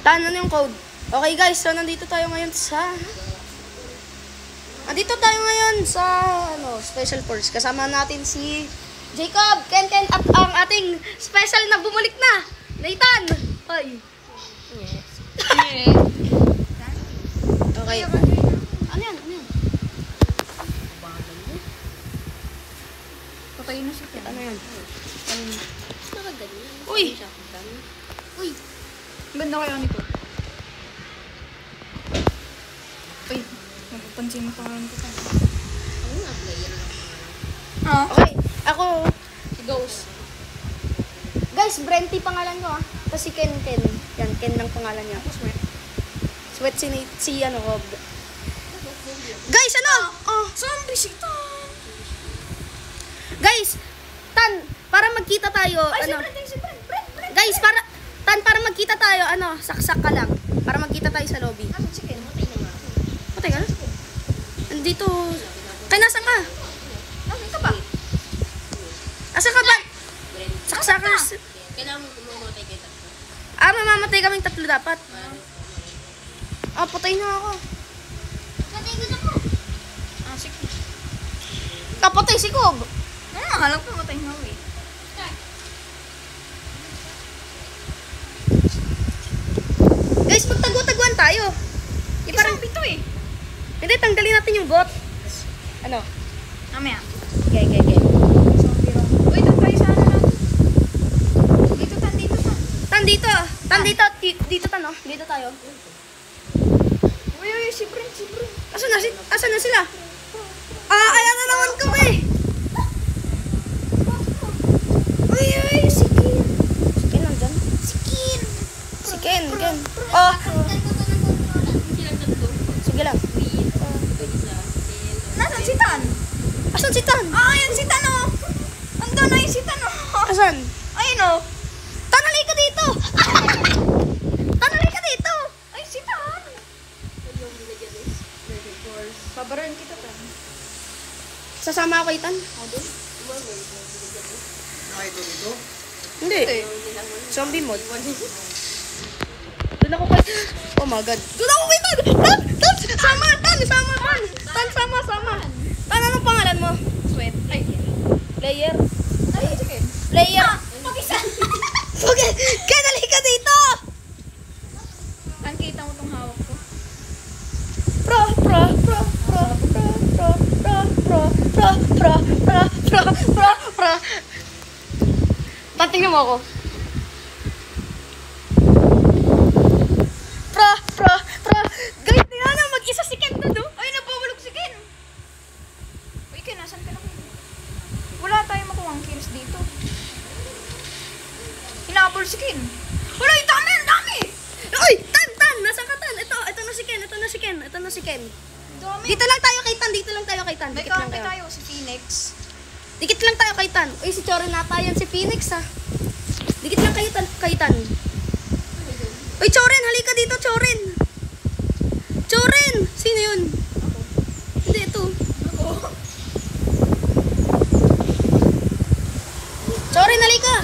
Tan, ano yung code? Okay guys, so nandito tayo ngayon sa... Special Force. Kasama natin si Jacob, Ken, at ang ating special na bumalik na, Nathan. Hi. Yes. Okay. Ano yan? Patayin na siya. Ano yan? Nakagaling. Uy! Uy! Ganda kaya nito. Uy! Mapapansin mo pa nga nito. Ako nga, player na Ah. Okay, ako... Si Ghost. Guys, Brenty pangalan ko ah. Tapos si Ken. Yan, Ken lang pangalan niya. Sweat si ano, Rob. Guys, ano? Zombie si Tan! Guys, Tan, para magkita tayo, Guys, para magkita tayo, saksak ka lang. Para magkita tayo sa lobby. Asan si Ken? Matay na nga ako. Patay ka na? Andito. Kaya nasan ka? Nasaan ka ba? Asan ka ba? Saksakers. Kailangan mo kumamatay kayo tatlo. Mamamatay kaming tatlo dapat. Patay na ako. Matay ko na po. Sige. Kapatay si Kob. Alam ko matay na ako eh. Guys, magtago-taguan tayo. Parang pito eh. Hindi, tanggalin natin yung bot. Ano? Mamaya. Okay. Zombie room. Uy, doon tayo sa ano natin. Dito Tan. Dito tan, oh. Dito tayo. Uy, si Brent. Asan na sila? Ayan na naman kami. Uy, si Ken. Si Ken nandyan? Si Ken. Sige lang. Nasaan si Tan? Asan si Tan? Ayan si Tan oh. Andun na yung si Tan oh. Asan? Ayun oh. Tan, halika dito! Ay, si Tan. Babaran kita Tan. Sasama ako kay Tan? Nakito dito? Hindi. Zombie mode. Doon ako kay... Oh my god. Doon ako kay Tan! Tan! Sama! Tan, anong pangalan mo? Sweat. Ay. Player? Ay, sige. Player! Mag-isa. Okay, Ken, halika dito! Tan, kita mo tong hawak ko. Tan, tingnan mo ako. Guys, tingnan na, mag-isa si Ken doon, oh. Ay, nabawalog si Ken. Uy, Ken, nasan ka lang? Wala tayong makuha ang kills dito. Hinabol si Ken. Wala, yung dami! Uy, Tan! Nasaan ka, Tan? Ito na si Ken. Dami. Dito lang tayo kay Tan. May Dikit lang kampi tayo. tayo, si Phoenix. Dikit lang tayo kay Tan. Uy, si Choren nata yan, si Phoenix ha. Dikit lang kay Tan. Uy, Choren, halika dito, Choren. Sino yun? Hindi, ito. Choren, halika.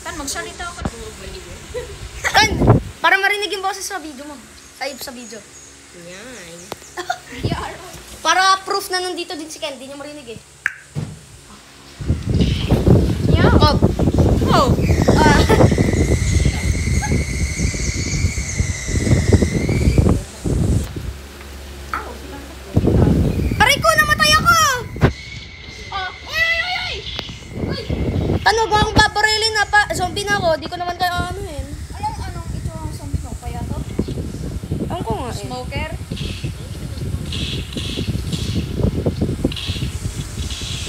Tan, magsalita ako. Tan, para marinig yung boses sa video mo. Sa video. Yan. Para proof na nandito din si Ken, hindi niya marinig eh. Yeah. Oh. Aray ko, namatay ako! Uy! Tan, huwag mo akong babarilin na pa. Zombie na ako, di ko naman kayo anuhin. Anong ito ang zombie mo? Kaya to? Ewan ko nga eh. Smoker?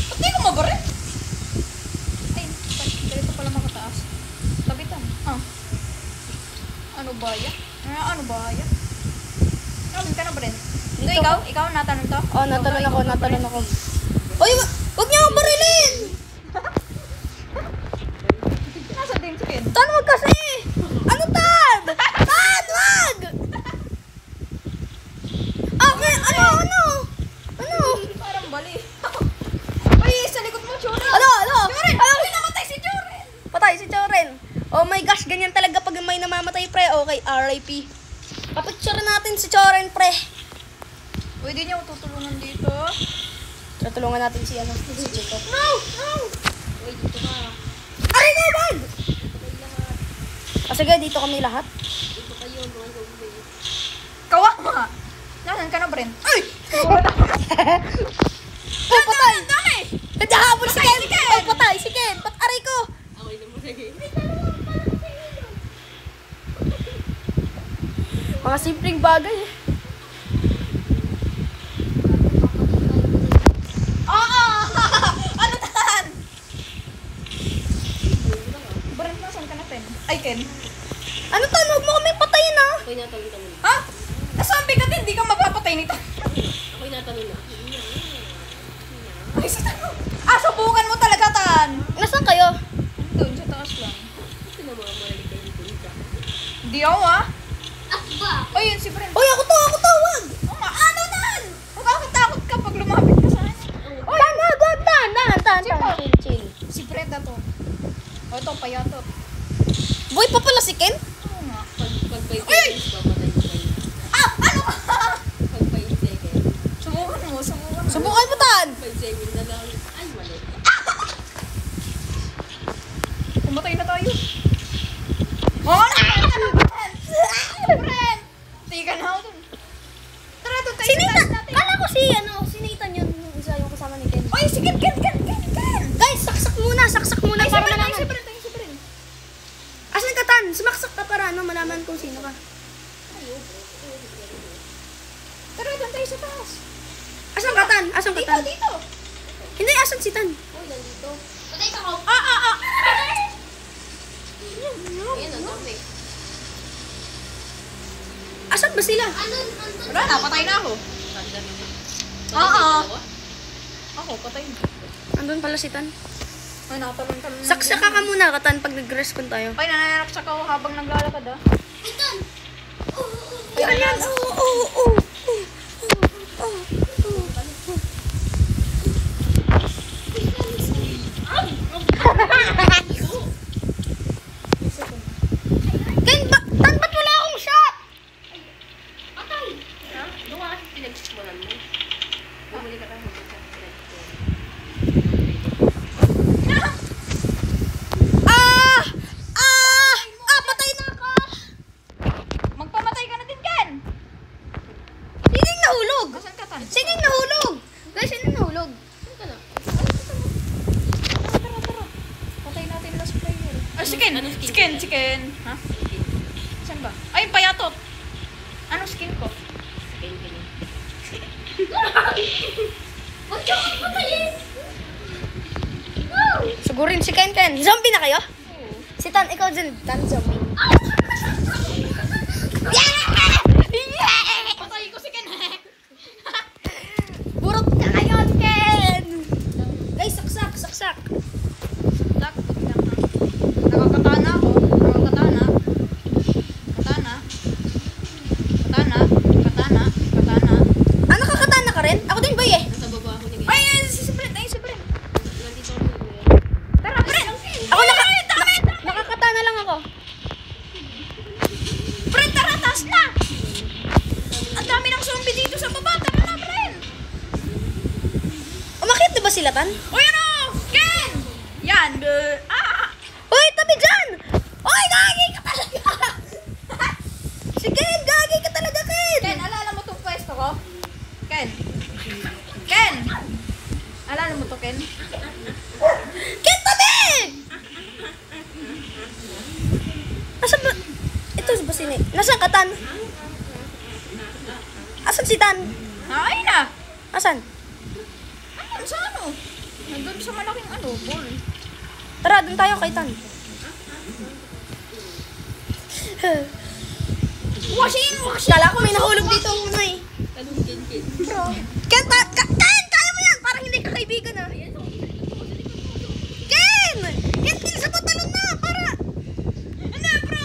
Ba't di ko mabarit? Ay, ganito pala makataas. Tabitan. Ano ba yan? Ano ba yan? Namin ka na ba rin? Ito, Dito ikaw? Ikaw natanong to? Oh, natalon ako. Uy, huwag niyo akong barilin! Nasa din si Ken? Tan, wag kasi! Ano, Tan? Tan, wag! Okay, ano? Parang bali. Uy, sa likod mo, Chura! Ano? Choren! Uy, namatay si Choren! Patay si Choren. Oh my gosh, ganyan talaga pag may namamatay, pre. Okay, RIP. Papicture natin si Choren, pre. Uy, di niyo ako tutulungan dito. Tutulungan natin si ano, si Jacob. No! No! Uy, dito ka. Aray na, bag! Sige, dito kami lahat. Dito kayo, mga zombie. Kawawa! Nasaan ka na, Brent? Ay! Oh, patay! Dami! Naghahabol si Ken! Oh, patay si Ken! Aray ko! Ako yung namulagi. Mga simpleng bagay eh. Oo! Ano tan? Brent, nasaan ka na, Ken? Ay, Ken. Ano to? Huwag mo kami patayin ah! Ako'y natanong na. Ha? Nasabi ka din, di ka mapapatay nito. Ako'y natanong na. Ay, subukan mo talaga, Tan. Nasaan kayo? Doon, sa taas lang. Ito na mga marali kayo dito. Di ako, ha? Akba! Ay, yun si Brent. Uy, ako to! Wag! Oo nga, ano nan? Magkakatakot ka pag lumapit ka sa akin. Tan, wag! Tan! Chill, chill. Si Brent na to. O, ito, payatot. Boy pa pala si Ken? Oo nga. Pag 5 seconds, papatay ko kayo. Ano ka? Pag 5 seconds. Subukan mo. Subukan mo, Tan! 5 seconds na lang. Ay, mali. Pumatay na tayo. Oh, naman ka na, Brent! Brent! Tika na ako dun. Tara, doon tayo sa Sinita! taas natin. Kala ko si, ano, sinaitan yun yung isa yung kasama ni Ken. Ay, sige, Ken! Guys, saksak muna Ay, para si malaman. Brent. Asan ka, Tan? Sumaksak ka para ano, malaman kung sino ka. Tara, doon tayo sa taas. Asan ka, Tan? Asan ka, Tan? Dito. Hindi, asan si Tan? Uy, nandito. Patay ka ko. Ayan, ang dami. Asan ba sila? Wala na, patay na ako. Tanda naman. Oo. Ako, patay na. Andun pala si Tan. Ay, nakatalon-talon. Saksaka ka muna, Tan, pag nag-respawn tayo. Ay, nananaksak ako habang naglalakad, ah. Yan. Oo. Ken, Tan, ba't wala akong shot? Patay! Ha? Doon ka kasi pinagsimulan mo. Bumuli ka tayo. Patay na ako. Magpamatay ka na din, Ken! Sining nahulog. Asan ka, Tan? Sining nahulog. Guys, sining nahulog. Saan ka na? Tara. Patay natin last player. Ah, si Ken! Anong skin? Si Ken! Ha? Saan ba? Ay, payatot! Anong skin ko? Ken. Ba't ka patayin? Sigurin si Ken. Zombie na kayo? Si Tan, ikaw dyan. Tan, zombie. Patay ko si Ken! Burot ka ngayon, Ken! Guys, saksak. Takot lang, ha? Nakakatana ako. Katana. Ano, kakatana ka rin? Ako din, boy eh. Nasa baba ako ni Ay, si Brent! Nandito ako. Tara, Brent! Ako nakakatana lang ako. Brent, tara, taas na! Ang dami ng zombie dito sa baba. Tara na, Brent! Umakyat na ba sila, Tan? Uy, ano? Ken! Yan. Uy, tabi dyan! Uy, gagi ka talaga! Si Ken, gagi ka talaga, Ken! Ken, alala mo itong pwesto ko? Ken! Alala mo to, Ken? Ken, tabi! Asan ba? Ito ba si Nasaan ka, Tan? Asan si Tan? Ay na! Asan? Ano, sa ano? Nandun sa malaking ball. Tara, dun tayo kay Tan. Washing! Kala ko may nahulog dito muna eh. Tanong Ken. Bro. Ken, kaya mo yan! Parang hindi ka kaibigan ah. Ken! Ken, sa talon na! Para! Hindi, bro.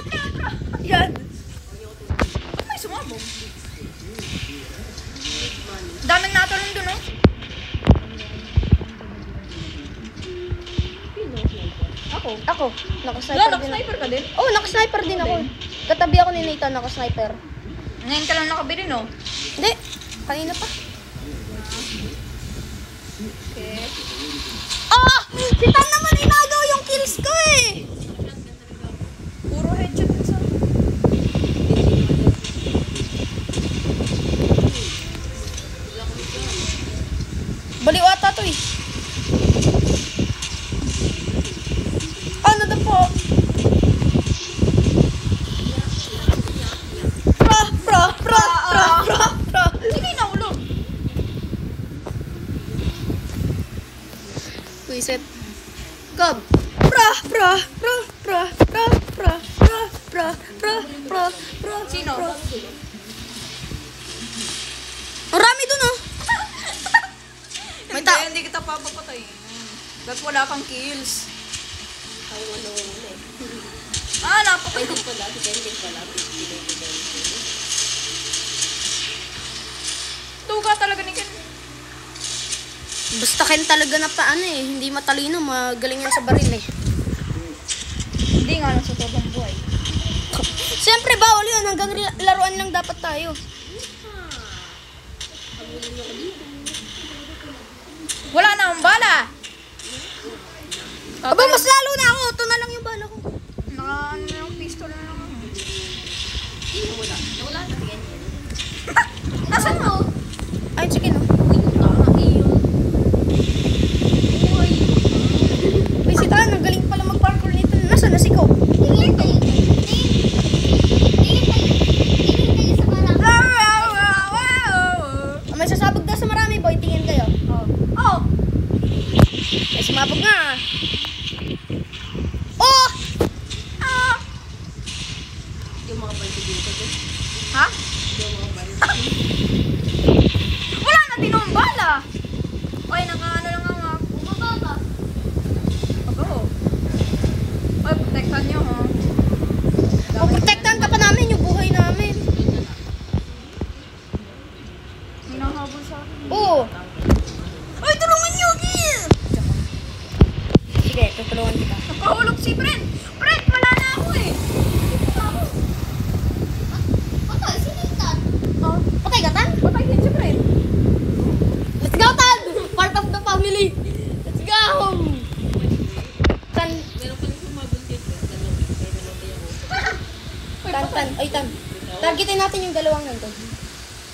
Yan. Ba't may sumabog? Daming natalon dun, oh. Ako. ako. Ako, Wala, naka-sniper din ako. naka-sniper ka din? Oh, naka-sniper din ako. Katabi ako ni Nathan, naka-sniper. Ngayon ka lang nakabili, no? Hindi, kanina pa. Okay. Ah! Si Tan naman inagaw yung kills ko eh! Puro headshot sa... Baliw ata to eh. Ano na po? Pro. Sige na, ulo. Reset. Gob. Pro. Sino? Ang rami dun oh. May Hindi, tao. hindi kita papapatay. Ba't wala kang kills? Ayaw ano ulit. Ah, napapatay. Pending pala. Si pending pala. Tuga talaga ni Ken. Basta Ken talaga na paano eh. Hindi matalino, magaling yan sa baril eh. Hindi nga lang sa totoong buhay. Siyempre bawal yun, hanggang laruan lang dapat tayo. Wala na akong bala. Aba, mas lalo na ako. Ito na lang yung bala ko. Ano yung pistol na lang. Nawala. Nawala na tingin yan. Nasaan mo? Ay, sige no. Uy, si Tan, ang galing pala mag-parkour nito. Nasaan na si Ko? Tingin kayo sa parang. May sasabog daw sa marami, boy. Tingin kayo. Oh! Ay, sumabog nga. Oh! Ah! Yung mga balde dito. Ha? Yung mga balde. Wala na din akong bala. Oy, naka-ano lang ako. Bumaba ka. Ako. Oy, protektan nyo, ha? Puprotektahan ka pa namin yung buhay namin. Hinahabol sa akin. Oo. Oy, tulungan nyo, Gil! Sige, tutulungan kita. Nakahulog si Brent. Brent, wala na ako eh. Patay, sinitan. Oh, Patay ka, Tan? patay din si Brent. Let's go, Tan! Part of the family. Let's go! Tan, Meron pa rin sumabot dito. Tan. Ay, Tan. Targetin natin yung dalawang nandun.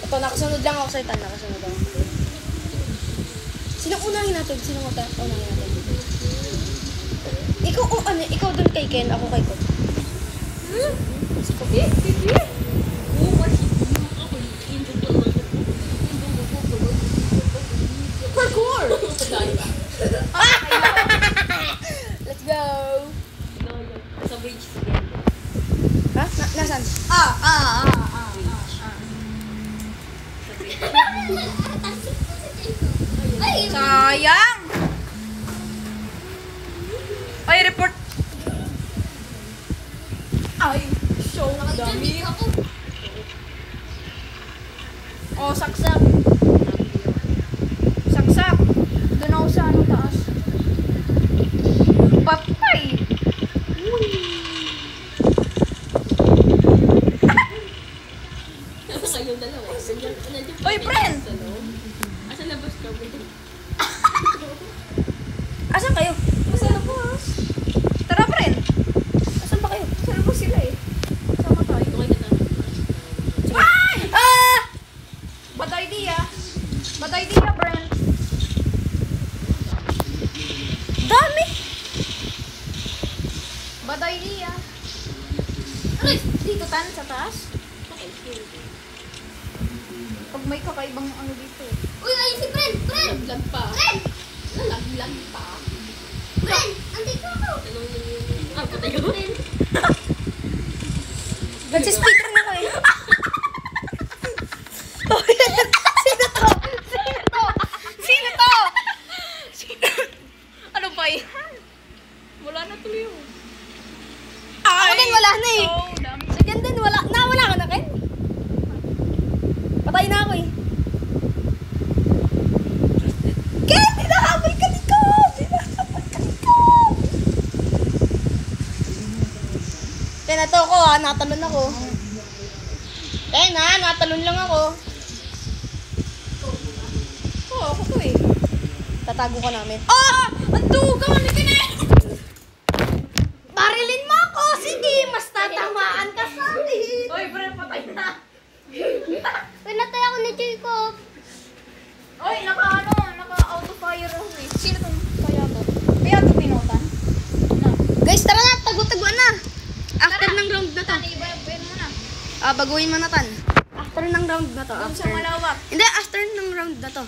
Ito, nakasunod lang ako sa'yo, Tan. Nakasunod ako. Sinong unahin natin? Sinong unahin natin? Ikaw, ikaw dun kay Ken, ako kay Ko. Parkour! Let's go! Sa bridge again. Ha? Nasaan? Ay, Sayang! Ay, report! Ay, so dami. nakadyan ako. Oh, saksak. Saksak. Doon ako sa anong taas. Patay! Ngayon dalawa. Oy, friend! Asa labas ka? Asan kayo? Sa labas. Tara, friend. Asan ba kayo? Sa labas sila eh. Sama tayo. Okay ka na. Ay! Ah! Bad idea. Bad idea, friend. Dami! Bad idea. Aray, dito tan sa taas. Pag may kakaibang ano dito. Uy, ayun si Fred. Fred! Nalaglag pa. Fred! Nalaglag pa. Fred! Andito ako. Tanong yung... Ah, patay ko. Nagsispeaker na ko eh. Sino to? Sino to? Ano ba yan? Wala na tuloy yun. Ako din wala na eh. Oh, dami. Si Ken din wala. Nawala ka na, Ken? Patay na ako eh. Ken! Hinahabol ka ni Ko! Hinahabol ka ni Ko! Kaya nato ko ha, natalon ako. Kaya natalon lang ako. Oo, ako to eh. Tatago ka namin. Ah! Ang dugang! Ano ka na? Barilin mo ako! Sige, mas tatamaan ka sa akin. Oy, Bren, patay na. Pinatay ako ni Jacob. Oy, naka-auto fire ako eh. Sino tong kaya to? Kaya to pinutan? Na. Guys, tara na, tago-taguan na. After ng round na to. Tan, iba-ibayin mo na. Baguhin mo na tan. After ng round na to. Doon sa After. malawak. Hindi, after ng round na to.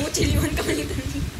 Kuchiliwan kami ni Tan.